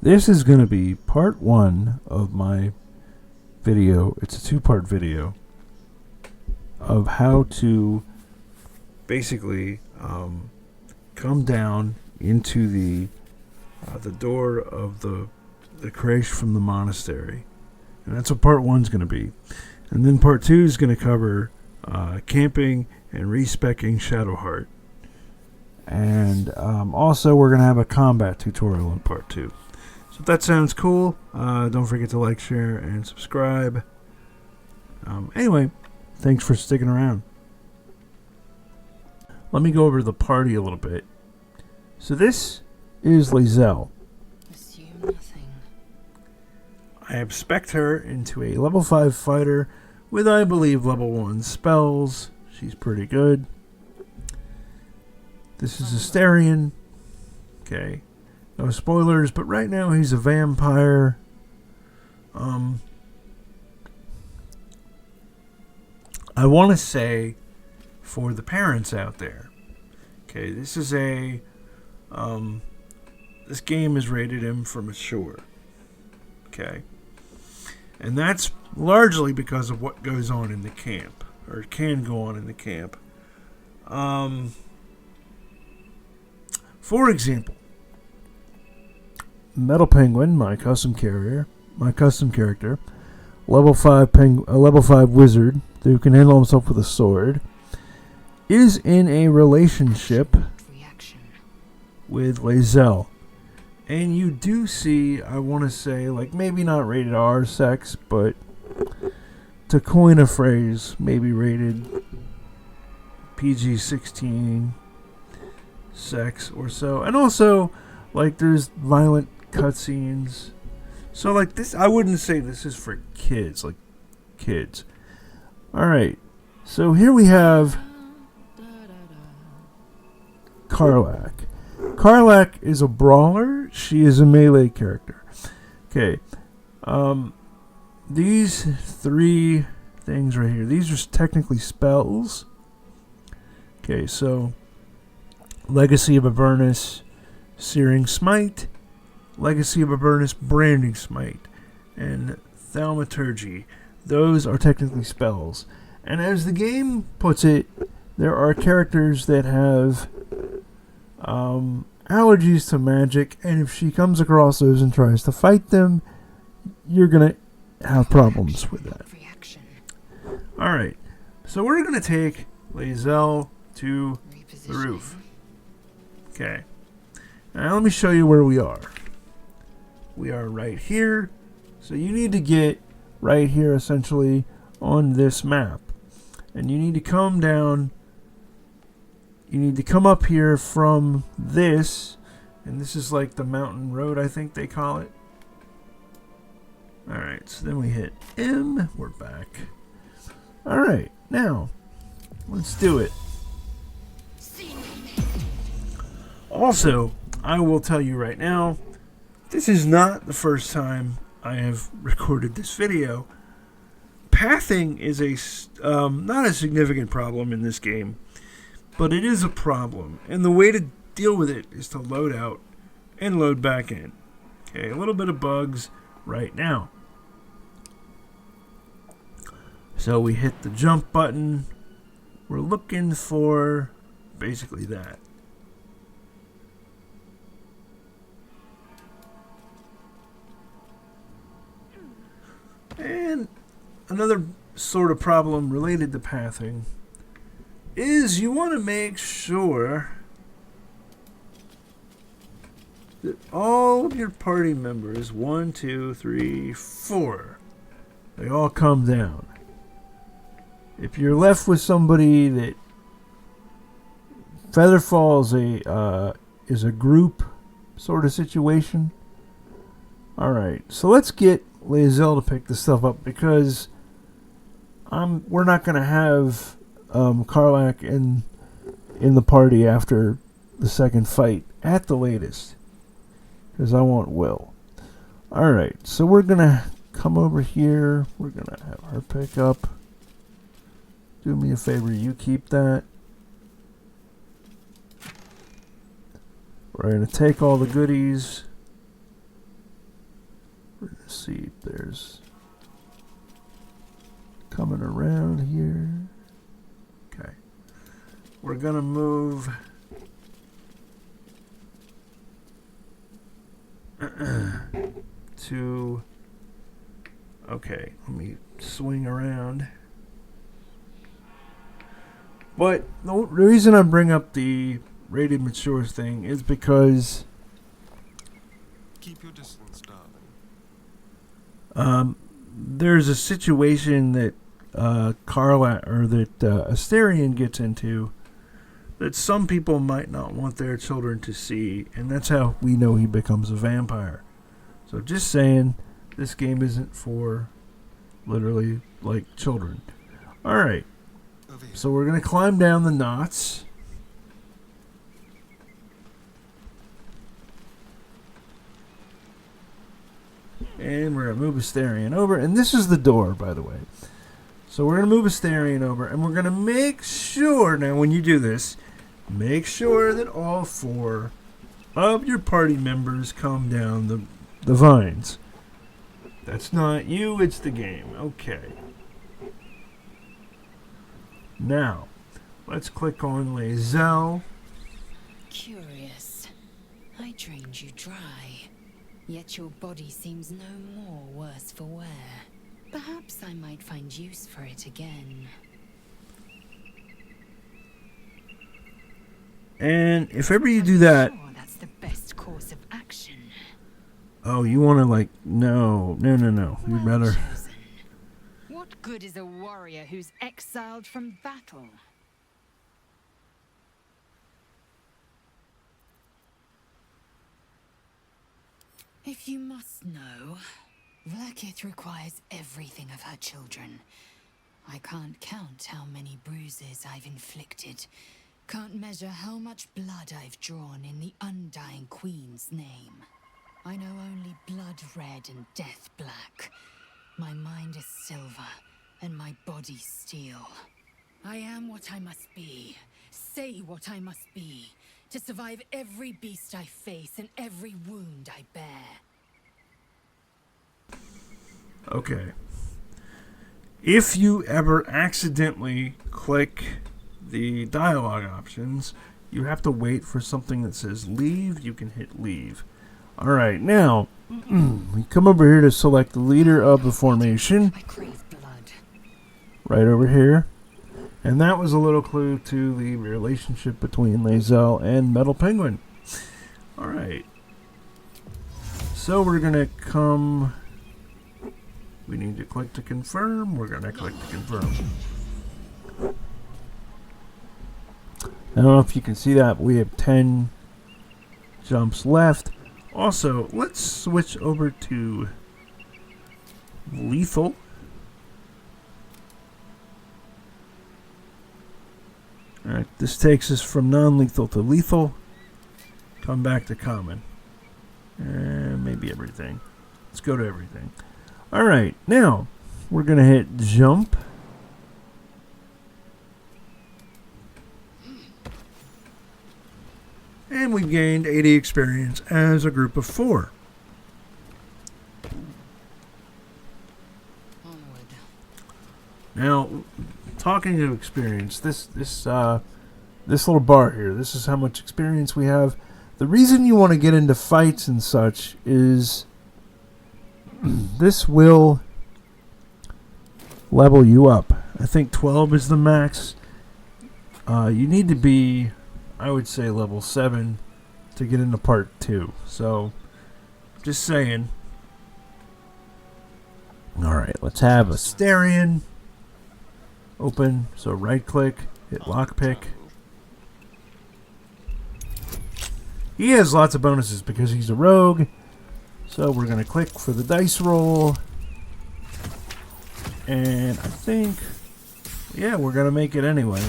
This is going to be part 1 of my video. It's a 2-part video of how to basically come down into the door of the creche from the monastery. And that's what part 1's going to be. And then part 2 is going to cover camping and respecking Shadowheart. And also we're going to have a combat tutorial in part 2. So if that sounds cool, don't forget to like, share, and subscribe. Anyway, thanks for sticking around. Let me go over the party a little bit. So this is Lae'zel. Assume nothing. I have spec'd her into a level 5 fighter with, I believe, level 1 spells. She's pretty good. This is Asterion. Okay. No spoilers, but right now he's a vampire. I want to say, for the parents out there, okay, this is a, this game is rated M for mature. Okay. And that's largely because of what goes on in the camp, or can go on in the camp. For example, Metal Penguin, my custom character, level 5 wizard who can handle himself with a sword, is in a relationship with Lae'zel. And you do see, I want to say, like, maybe not rated R sex, but to coin a phrase, maybe rated PG-16 sex or so. And also, like, there's violent cutscenes. So, like, this, I wouldn't say this is for kids, like, kids. Alright, so here we have Karlach. Karlach is a brawler. She is a melee character. Okay. These 3 things right here, these are technically spells. Okay, so Legacy of Avernus, Searing Smite, Legacy of Avernus, Branding Smite, and Thaumaturgy. Those are technically spells. And as the game puts it, there are characters that have allergies to magic, and if she comes across those and tries to fight them, you're going to have problems with that. Alright, so we're going to take Lae'zel to the roof. Okay. Now let me show you where we are. We are right here. So you need to get right here, essentially, on this map. And you need to come down. You need to come up here from this. And this is like the mountain road, I think they call it. Alright, so then we hit M. We're back. Alright, now, let's do it. Also, I will tell you right now, this is not the first time I have recorded this video. Pathing is not a significant problem in this game, but it is a problem. And the way to deal with it is to load out and load back in. Okay, a little bit of bugs right now. So we hit the jump button. We're looking for basically that. And another sort of problem related to pathing is you want to make sure that all of your party members, 1, 2, 3, 4, they all come down. If you're left with somebody that Featherfall is a group sort of situation. Alright, so let's get Lae'zel to pick this stuff up, because we're not going to have Karlach in the party after the second fight at the latest, because I want Will. Alright, so we're going to come over here. We're going to have her pick up. Do me a favor, you keep that. We're going to take all the goodies. Let's see, there's coming around here. Okay. We're gonna move to, okay, let me swing around. But the reason I bring up the rated mature thing is because keep your distance, darling. There's a situation that Carla or that Asterion gets into that some people might not want their children to see, and that's how we know he becomes a vampire. So just saying, this game isn't for literally like children. All right, so we're gonna climb down the knots. And we're going to move Asterion over. And this is the door, by the way. So we're going to move Asterion over. And we're going to make sure, now when you do this, make sure that all 4 of your party members come down the vines. That's not you, it's the game. Okay. Now, let's click on Lae'zel. Curious. I drained you dry. Yet your body seems no more worse for wear. Perhaps I might find use for it again. And if ever you do that... Sure, that's the best course of action. Oh, you want to like... No. Well You better... chosen. What good is a warrior who's exiled from battle? If you must know, Vlaakith requires everything of her children. I can't count how many bruises I've inflicted. Can't measure how much blood I've drawn in the undying Queen's name. I know only blood red and death black. My mind is silver, and my body steel. I am what I must be, say what I must be, to survive every beast I face and every wound I bear. Okay. If you ever accidentally click the dialogue options, you have to wait for something that says leave. You can hit leave. Alright, now, we come over here to select the leader of the formation. I crave blood. Right over here. And that was a little clue to the relationship between Lae'zel and Metal Penguin. Alright. So we're going to come... We need to click to confirm. We're going to click to confirm. I don't know if you can see that, but we have 10 jumps left. Also, let's switch over to lethal. Alright, this takes us from non-lethal to lethal. Come back to common. And maybe everything. Let's go to everything. Alright, now we're going to hit jump. And we've gained 80 experience as a group of 4. Onward. Now, talking of experience, this little bar here, this is how much experience we have. The reason you want to get into fights and such is this will level you up. I think 12 is the max. You need to be, I would say, level 7 to get into part 2. So, just saying. Alright, let's have Asterion open. So right click, hit lockpick. He has lots of bonuses because he's a rogue. So we're going to click for the dice roll. And I think, yeah, we're going to make it anyway.